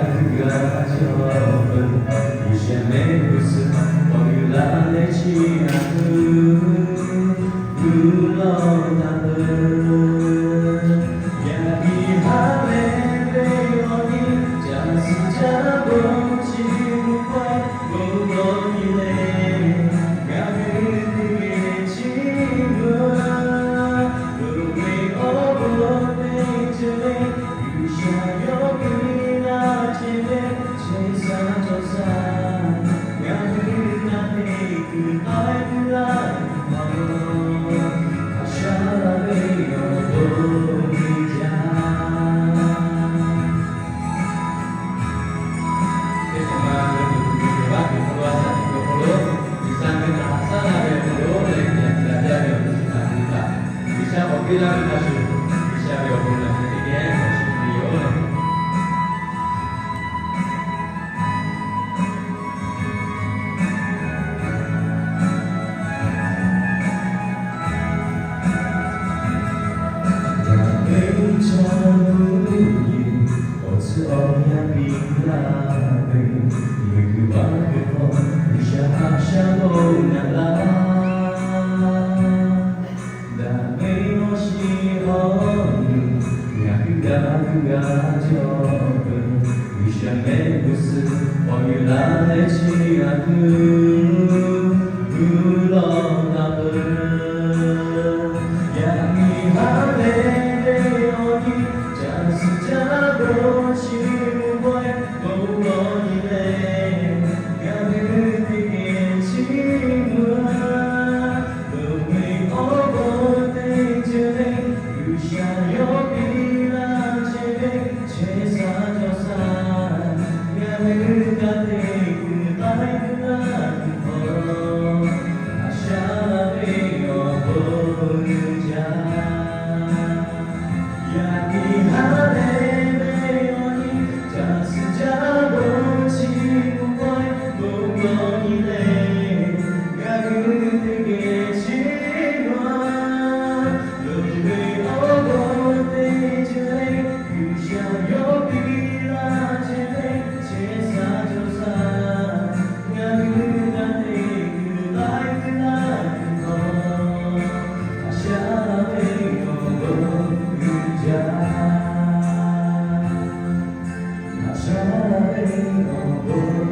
그가 적은 이 시간의 모습 어유라내지 않은 흘러가는 야비함의 배연이 자수자고 지구와 무더기네 가득히 지금 The way of nature 유샤여기나 제대 제사조사 야비나네 그 아이들아 Bilang masuk bisa berbulan ketika masuk dia. Mencampuri otsnya bilabe yekubago bisa asyamona 그가 적은 위시함의 모습 어유라내지 않은 흘러나는 야미함의 배연이 자수자고 지구에 무거이네 가득히 지금 The way of nature 유샤여기 제사조사 야외가 되그 아이들아 아샤베여 보자 야기하네 배연이 자수자고 지구와 무거이네 가득히 지마 I